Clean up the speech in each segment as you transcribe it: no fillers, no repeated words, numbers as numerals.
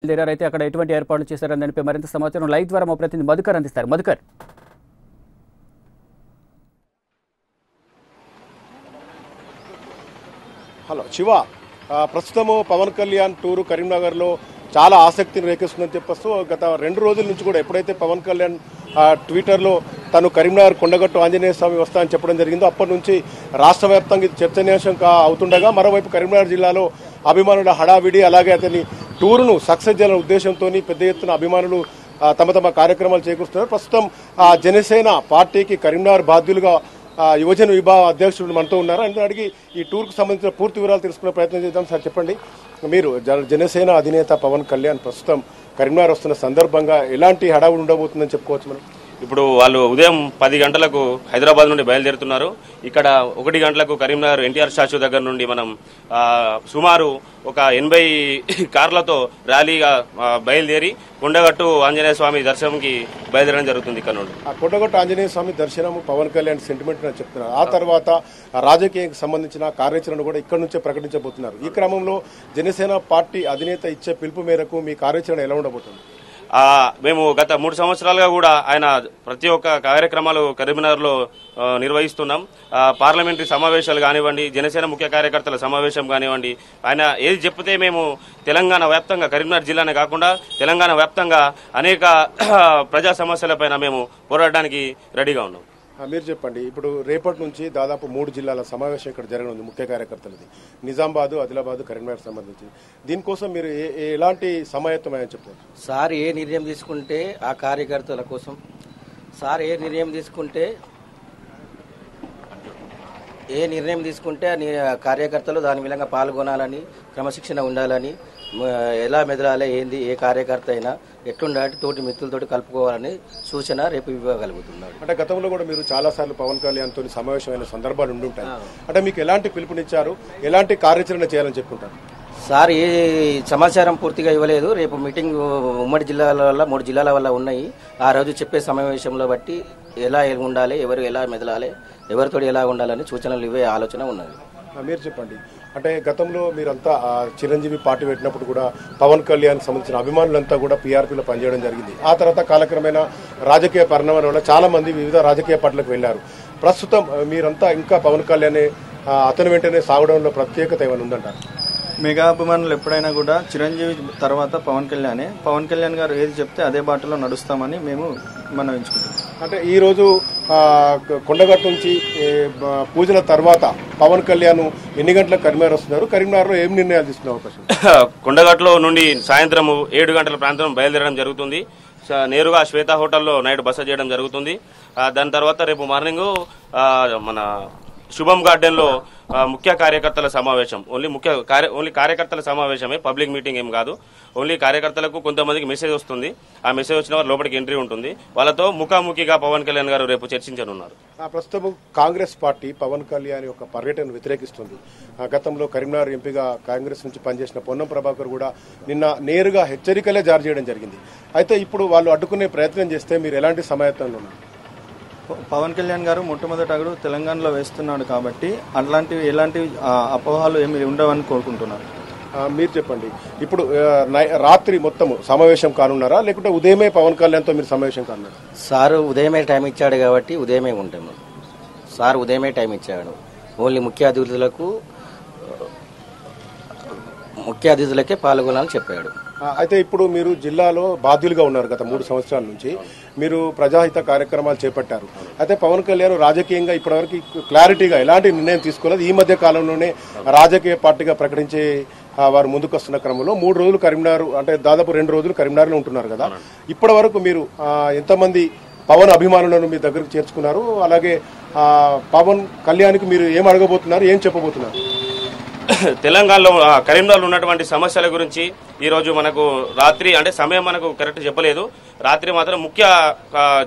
అయితే అక్కడ ఎటువంటి ఏర్పాట్లు చేశారని దానిపై మరింత సమాచారం లైవ్ ద్వారా మా ప్రతినిధి మధుకర్ అందిస్తారు. మధుకర్. హలో శివ, ప్రస్తుతము పవన్ కళ్యాణ్ టూరు కరీంనగర్లో చాలా ఆసక్తిని రేకిస్తుందని చెప్పొస్తూ గత 2 రోజుల నుంచి కూడా ఎప్పుడైతే పవన్ కళ్యాణ్ ట్విట్టర్లో తను కరీంనగర్ కొండగట్టు ఆంజనేయ స్వామి వస్తా అని చెప్పడం జరిగిందో అప్పటి నుంచి రాష్ట్ర వ్యాప్తంగా ఇది చర్చనీయాంశం అవుతుండగా మరోవైపు కరీంనగర్ జిల్లాలో అభిమానుల హడావిడి అలాగే అతని టూరును సక్సెస్ చేయాలనే ఉద్దేశంతో పెద్ద ఎత్తున అభిమానులు తమ తమ కార్యక్రమాలు చేకూరుస్తున్నారు. ప్రస్తుతం జనసేన పార్టీకి కరీంనగర్ బాధ్యులుగా యువజన విభాగ అధ్యక్షుడు మనతో ఉన్నారు. అందులో అడిగి ఈ టూర్కు సంబంధించిన పూర్తి వివరాలు తెలుసుకునే ప్రయత్నం చేద్దాం. సార్ చెప్పండి, మీరు జనసేన అధినేత పవన్ కళ్యాణ్ ప్రస్తుతం కరీంనగర్ వస్తున్న సందర్భంగా ఎలాంటి హడావుడి ఉండబోతుందని చెప్పుకోవచ్చు మనం? ఇప్పుడు వాళ్ళు ఉదయం 10 గంటలకు హైదరాబాద్ నుండి బయలుదేరుతున్నారు. ఇక్కడ 1 గంటలకు కరీంనగర్ ఎన్టీఆర్ స్టాచ్యూ దగ్గర నుండి మనం సుమారు ఒక 80 కార్లతో ర్యాలీగా బయలుదేరి కొండగట్టు ఆంజనేయ స్వామి దర్శనంకి బయలుదేరడం జరుగుతుంది. ఇక్కడ నుండి కొండగట్టు ఆంజనేయ స్వామి దర్శనం పవన్ కళ్యాణ్ సెంటిమెంట్ అని చెప్తున్నారు. ఆ తర్వాత రాజకీయానికి సంబంధించిన కార్యాచరణ కూడా ఇక్కడ నుంచే ప్రకటించబోతున్నారు. ఈ క్రమంలో జనసేన పార్టీ అధినేత ఇచ్చే పిలుపు మేరకు మీ కార్యాచరణ ఎలా ఉండబోతుంది? మేము గత 3 సంవత్సరాలుగా కూడా ఆయన ప్రతి ఒక్క కార్యక్రమాలు కరీంనగర్లో నిర్వహిస్తున్నాం. పార్లమెంటరీ సమావేశాలు కానివ్వండి, జనసేన ముఖ్య కార్యకర్తల సమావేశం కానివ్వండి, ఆయన ఏది చెప్తే మేము తెలంగాణ వ్యాప్తంగా కరీంనగర్ జిల్లానే కాకుండా తెలంగాణ వ్యాప్తంగా అనేక ప్రజా సమస్యలపైన మేము పోరాడడానికి రెడీగా ఉన్నాం. మీరు చెప్పండి, ఇప్పుడు రేపటి నుంచి దాదాపు 3 జిల్లాల సమావేశం ఇక్కడ జరగనుంది ముఖ్య కార్యకర్తలది, నిజామాబాద్, ఆదిలాబాద్, కరీంనగర్ సంబంధించి. దీనికోసం మీరు ఎలాంటి సమాయత్తమని చెప్తారు? సార్ ఏ నిర్ణయం తీసుకుంటే ఆ కార్యకర్తల కోసం, సార్ ఏ నిర్ణయం తీసుకుంటే ఆ కార్యకర్తలు దాని విధంగా పాల్గొనాలని, క్రమశిక్షణ ఉండాలని, ఎలా మెదలాలి, ఏంది ఏ కార్యకర్త అయినా ఎట్లుండాలి, తోటి మిత్రులతోటి కలుపుకోవాలని సూచన రేపు ఇవ్వగలుగుతున్నాడు. అంటే గతంలో కూడా మీరు చాలా సార్లు పవన్ కళ్యాణ్ తోని సమావేశమైన సందర్భాలు ఉండుంటాయి. అంటే మీకు ఎలాంటి పిలుపునిచ్చారు, ఎలాంటి కార్యాచరణ చేయాలని చెప్పుకుంటారు? సార్ ఏ సమాచారం పూర్తిగా ఇవ్వలేదు. రేపు మీటింగ్ ఉమ్మడి జిల్లాల వల్ల 3 జిల్లాల వల్ల ఉన్నాయి. ఆ రోజు చెప్పే సమావేశంలో బట్టి ఎలా ఉండాలి, ఎవరు ఎలా మెదలాలి, ఎవరితో ఎలా ఉండాలని సూచనలు ఇవ్వే ఆలోచన ఉన్నది. మీరు చెప్పండి, అంటే గతంలో మీరంతా చిరంజీవి పార్టీ పెట్టినప్పుడు కూడా పవన్ కళ్యాణ్ సంబంధించిన అభిమానులంతా కూడా పీఆర్పీలో పనిచేయడం జరిగింది. ఆ తర్వాత కాలక్రమేణా రాజకీయ పరిణామాల వల్ల చాలా మంది వివిధ రాజకీయ పార్టీలకు వెళ్లారు. ప్రస్తుతం మీరంతా ఇంకా పవన్ కళ్యాణ్ అతని వెంటనే సాగడంలో ప్రత్యేకత ఏమైనా ఉందంటారు? మెగా అభిమానులు ఎప్పుడైనా కూడా చిరంజీవి తర్వాత పవన్ కళ్యాణ్ గారు ఏది చెప్తే అదే బాటలో నడుస్తామని మేము మనవించుకుంటాం. అంటే ఈరోజు కొండగట్టు నుంచి పూజల తర్వాత పవన్ కళ్యాణ్ ఎన్ని గంటలకు కరీంనగర్ వస్తున్నారు? కరీంనగర్లో ఏం నిర్ణయాలు తీసుకునే అవకాశం? కొండగట్టులో నుండి సాయంత్రం 7 గంటల ప్రాంతం బయలుదేరడం జరుగుతుంది. నేరుగా శ్వేత హోటల్లో నైట్ బస చేయడం జరుగుతుంది. దాని తర్వాత రేపు మార్నింగ్ మన శుభం గార్డెన్లో ముఖ్య కార్యకర్తల సమావేశం, ఓన్లీ కార్యకర్తల సమావేశమే, పబ్లిక్ మీటింగ్ ఏం కాదు. ఓన్లీ కార్యకర్తలకు కొంతమందికి మెసేజ్ వస్తుంది. ఆ మెసేజ్ వచ్చిన వారు లోపలికి ఎంట్రీ ఉంటుంది. వాళ్ళతో ముఖాముఖిగా పవన్ కళ్యాణ్ గారు రేపు చర్చించనున్నారు. ప్రస్తుతం కాంగ్రెస్ పార్టీ పవన్ కళ్యాణ్ యొక్క పర్యటనను వ్యతిరేకిస్తుంది. గతంలో కరీంనగర్ ఎంపీగా కాంగ్రెస్ నుంచి పనిచేసిన పొన్నం ప్రభాకర్ కూడా నిన్న నేరుగా హెచ్చరికలే జారీ చేయడం జరిగింది. అయితే ఇప్పుడు వాళ్ళు అడ్డుకునే ప్రయత్నం చేస్తే మీరు ఎలాంటి సమాయత్తంలో ఉన్నారు? పవన్ కళ్యాణ్ గారు మొట్టమొదటి అడుగు తెలంగాణలో వేస్తున్నాడు కాబట్టి ఎలాంటి అపోహలు ఏమి ఉండవని కోరుకుంటున్నారు. మీరు చెప్పండి, ఇప్పుడు రాత్రి మొత్తం సమావేశం కానున్నారా, లేకుంటే ఉదయమే పవన్ కళ్యాణ్తో మీరు సమావేశం కానున్నారా? సార్ ఉదయమే టైం ఇచ్చాడు కాబట్టి ఉదయమే ఉంటాము. సార్ ఉదయమే టైం ఇచ్చాడు. ఓన్లీ ముఖ్య అతిథులకే పాల్గొనాలని చెప్పాడు. అయితే ఇప్పుడు మీరు జిల్లాలో బాధ్యులుగా ఉన్నారు. గత 3 సంవత్సరాల నుంచి మీరు ప్రజాహిత కార్యక్రమాలు చేపట్టారు. అయితే పవన్ కళ్యాణ్ రాజకీయంగా ఇప్పటివరకు క్లారిటీగా ఎలాంటి నిర్ణయం తీసుకోలేదు. ఈ మధ్య కాలంలోనే రాజకీయ పార్టీగా ప్రకటించే వారు ముందుకు వస్తున్న క్రమంలో 3 రోజులు కరీంనగర్, అంటే దాదాపు 2 రోజులు కరీంనగర్లో ఉంటున్నారు కదా. ఇప్పటి వరకు మీరు ఎంతమంది పవన్ అభిమానులను మీ దగ్గరకు చేర్చుకున్నారు? అలాగే పవన్ కళ్యాణ్కి మీరు ఏం అడగబోతున్నారు, ఏం చెప్పబోతున్నారు? తెలంగాణలో కరీంనగర్లో ఉన్నటువంటి సమస్యల గురించి ఈరోజు మనకు రాత్రి, అంటే సమయం మనకు కరెక్ట్ చెప్పలేదు, రాత్రి మాత్రం ముఖ్య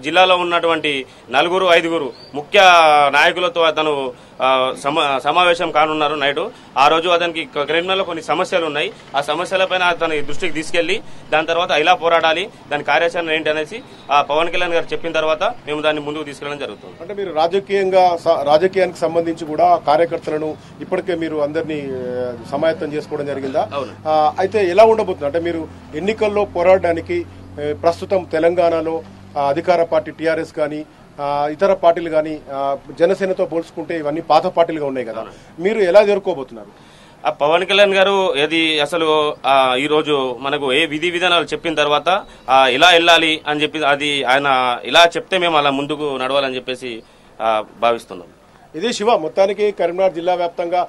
జిల్లాలో ఉన్నటువంటి 4-5 ముఖ్య నాయకులతో అతను సమావేశం కానున్నారు నైటు. ఆ రోజు అతనికి కరీంనగర్లో కొన్ని సమస్యలు ఉన్నాయి. ఆ సమస్యలపైన అతని దృష్టికి తీసుకెళ్లి దాని తర్వాత ఇలా పోరాడాలి, దాని కార్యాచరణ ఏంటి అనేసి పవన్ కళ్యాణ్ గారు చెప్పిన తర్వాత మేము దాన్ని ముందుకు తీసుకెళ్లడం జరుగుతుంది. అంటే మీరు రాజకీయానికి సంబంధించి కూడా కార్యకర్తలను ఇప్పటికే మీరు అందరినీ సమాయత్తం చేసుకోవడం జరిగిందా? అయితే ఎలా ఉండబోతుంది? అంటే మీరు ఎన్నికల్లో పోరాడడానికి ప్రస్తుతం తెలంగాణలో అధికార పార్టీ టీఆర్ఎస్ కానీ ఇతర పార్టీలు కానీ జనసేనతో పోల్చుకుంటే ఇవన్నీ పాత పార్టీలుగా ఉన్నాయి కదా, మీరు ఎలా ఎదుర్కోబోతున్నారు? పవన్ కళ్యాణ్ గారు ఏది అసలు ఈ రోజు మనకు ఏ విధి విధానాలు చెప్పిన తర్వాత ఇలా వెళ్ళాలి అని చెప్పి అది ఆయన ఇలా చెప్తే మేము అలా ముందుకు నడవాలని చెప్పేసి భావిస్తున్నాం. ఇది శివ, మొత్తానికి కరీంనగర్ జిల్లా వ్యాప్తంగా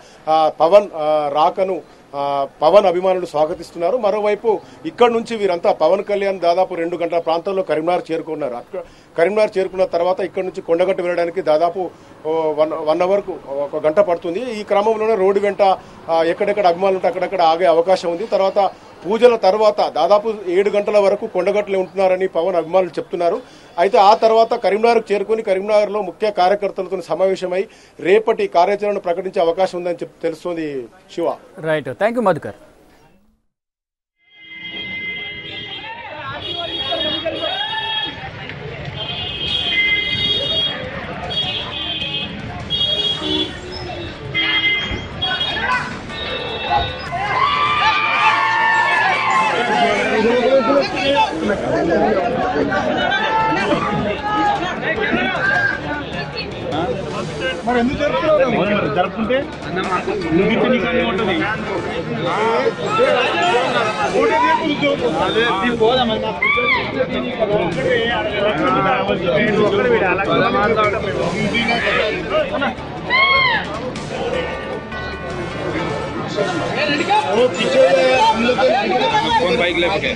పవన్ రాకను పవన్ అభిమానులు స్వాగతిస్తున్నారు. మరోవైపు ఇక్కడ నుంచి వీరంతా పవన్ కళ్యాణ్ దాదాపు 2 గంటల ప్రాంతంలో కరీంనగర్ చేరుకున్నారు. కరీంనగర్ చేరుకున్న తర్వాత ఇక్కడ నుంచి కొండగట్టు వెళ్ళడానికి దాదాపు 1 అవర్కు 1 గంట పడుతుంది. ఈ క్రమంలోనే రోడ్డు వెంట ఎక్కడెక్కడ అభిమానులు ఉంటే అక్కడక్కడ ఆగే అవకాశం ఉంది. తర్వాత పూజల తర్వాత దాదాపు 7 గంటల వరకు కొండగట్టులో ఉంటున్నారని పవన్ అభిమానులు చెప్తున్నారు. అయితే ఆ తర్వాత కరీంనగర్కు చేరుకుని కరీంనగర్లో ముఖ్య కార్యకర్తలతో సమావేశమై రేపటి కార్యాచరణను ప్రకటించే అవకాశం ఉందని తెలుస్తోంది. Shiva, right, thank you Madhukar. మరి ఎందుకు జరుపుకుంటే बाइक लेके